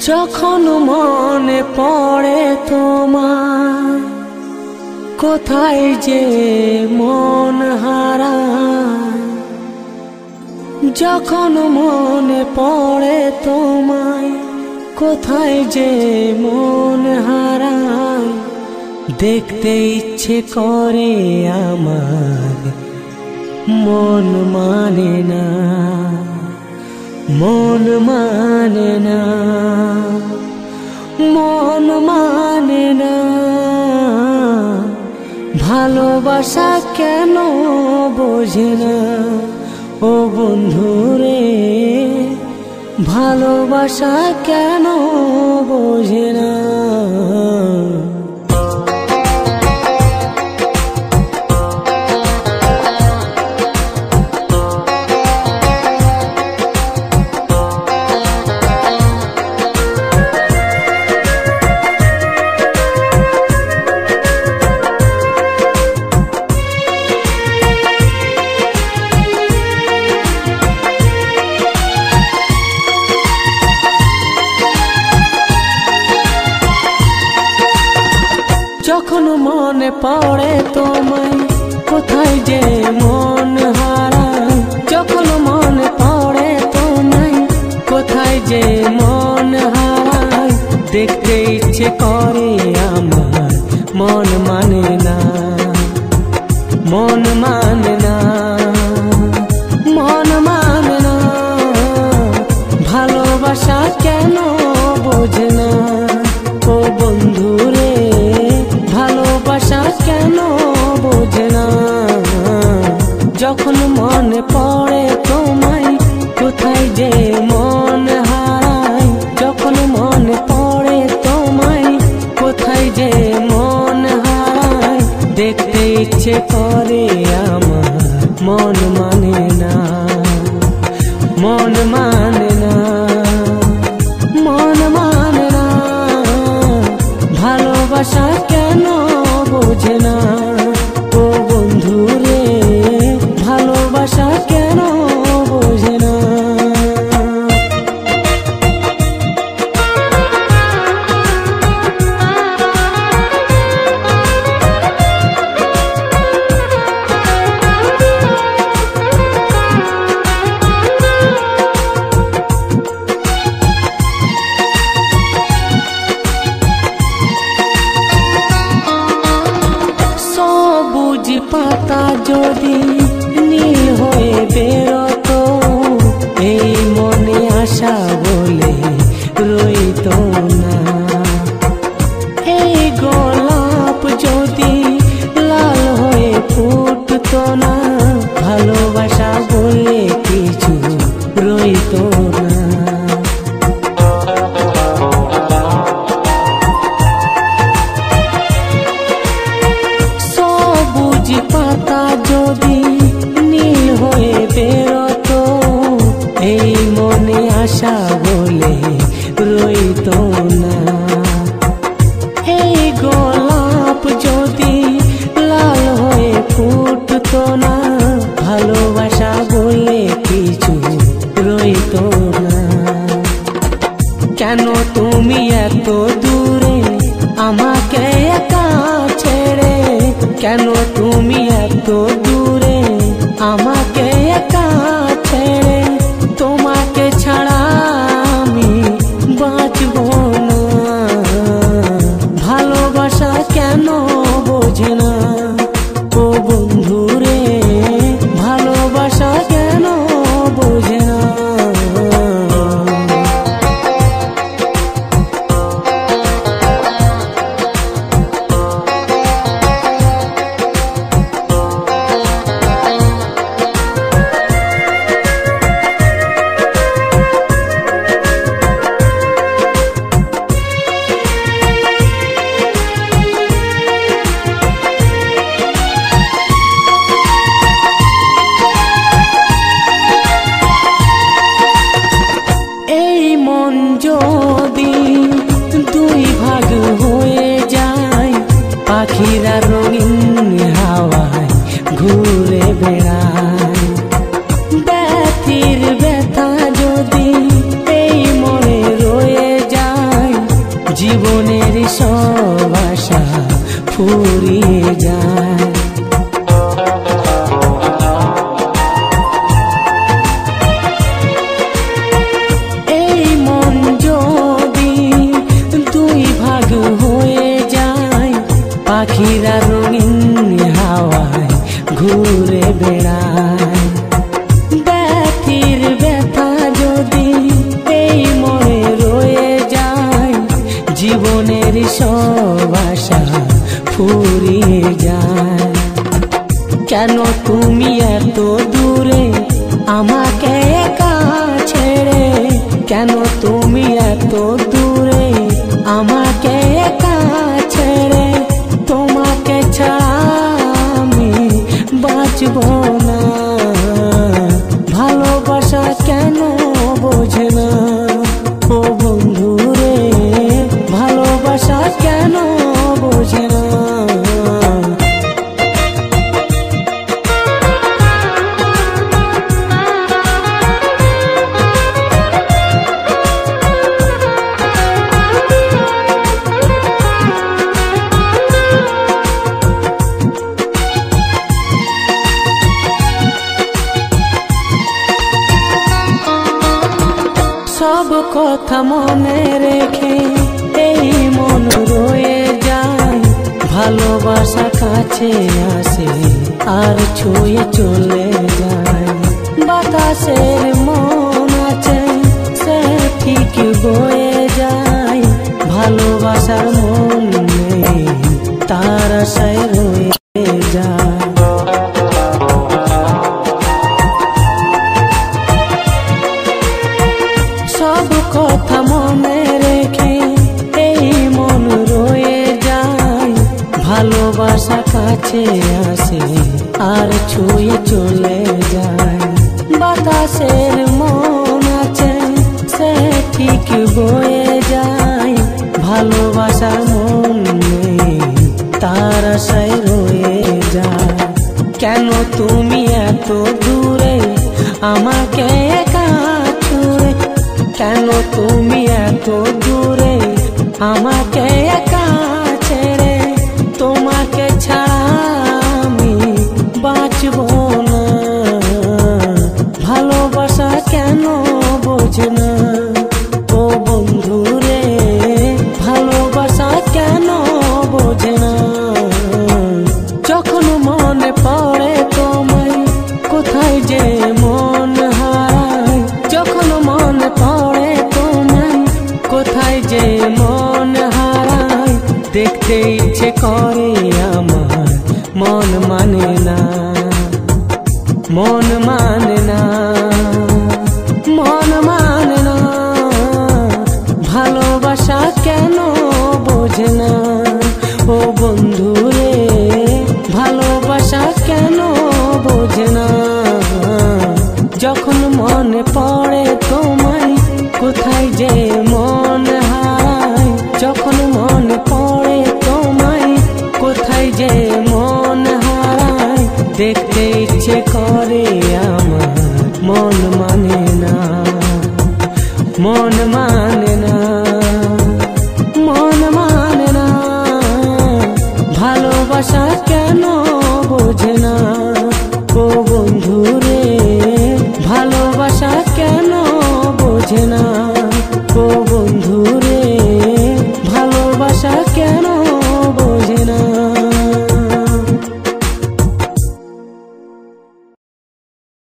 যখন মনে পড়ে তোমার কোথায় যে মন হারায়, যখন মনে পড়ে তোমায় কোথায় যে মন হারায়, দেখতে ইচ্ছে করে আমার মন মানে না, মন মানে না, মন মানে না। ভালোবাসা কেন বোঝে না ও বন্ধুরে, ভালোবাসা কেন বোঝে না। যখন মনে পড়ে তোমায় কোথায় যে মন হারায়, যখন মনে পড়ে তোমায় কোথায় যে মন হারায়, দেখতে ইচ্ছে করে আমার মন মানে না, মন মানে না, মন মানে না। ভালোবাসা কেন বোঝে না ও বন্ধুরে, ভালোবাসা কেন বোঝে না। যখন মনে পড়ে তোমায় কোথায় যে মন হারায়, যখন মনে পড়ে তোমায় কোথায় যে মন হারায়, দেখতে ইচ্ছে করে আমার মন মানে না, মন মানে না, মন মানে না। ভালোবাসা কেন বোঝে না ও বন্ধুরে, ভালোবাসা কেন বোঝে না। পাতা যদি নীল হয়ে বেরোতো, এই মনে আশা বলে রইতো না। এই গোলাপ যদি লাল হয়ে ফুটতো না, ভালোবাসা বলে কিছু রইতো না। পাতা যদি নীল হয়ে বেরোতো, এই মনে আশা বলে রইতো না। এই গোলাপ যদি লাল হয়ে ফুটতো না, ভালোবাসা বলে কিছু রইতো না। কেন তুমি এত দূরে আমাকে একা ছেড়ে, কেন তুমি এত দূরে আমাকে একা ছেড়ে, তোমাকে ছাড়া আমি বাঁচবো না। ভালোবাসা কেন বোঝে না ও বন্ধুরে, ভালোবাসা কেন বোঝে না। জীবনের সব আশা ফুরিয়ে যায়। এই মন যদি দুই ভাগ হয়ে যায়, পাখিরা রঙিন হাওয়ায় ঘুরে বেড়ায়। ব্যথির ব্যথা যদি এই মনে রয়ে যায়, জীবনের সব আশা ফুরিয়ে যায়। কেন তুমি এত দূরে আমাকে একা ছেড়ে, কেন তুমি এত দূরে আমাকে একা ছেড়ে, তোমাকে ছাড়া আমি বাঁচব না। ভালোবাসা কেন বোঝে না ও বন্ধু রে, ভালোবাসা কেন বোঝে না। সব কথা মনে রেখে এই মন রয়ে যায়, ভালোবাসা কাছে আসে আর ছুঁয়ে চলে যায়। বাতাসের মন আছে সে ঠিক বয়ে যায়, ভালোবাসার মন নেই তার আশায় রয়ে যায়। সব কথা মনে রেখে এই মন রয়ে যায়, ভালোবাসা কাছে আসে আর ছুঁয়ে চলে যায়। বাতাসের মন আছে সে ঠিক বয়ে যায়, ভালোবাসার মন নেই তার আশায় রয়ে যায়। কেন তুমি এত দূরে আমাকে একা ছুঁড়ে, কেন তুমি এত দূরে আমাকে একা ছেড়ে, তোমাকে ছাড়া আমি বাঁচব না। ভালোবাসা কেন বোঝে না ও বন্ধু রে, ভালোবাসা কেন বোঝে না। যখন মনে পড়ে তোমায় কোথায় যে মন হারায়, যখন মনে পড়ে তোমায় কোথায় যে মন হারায়, দেখতে ইচ্ছে করে আমার মন মানে না, মন মানে না।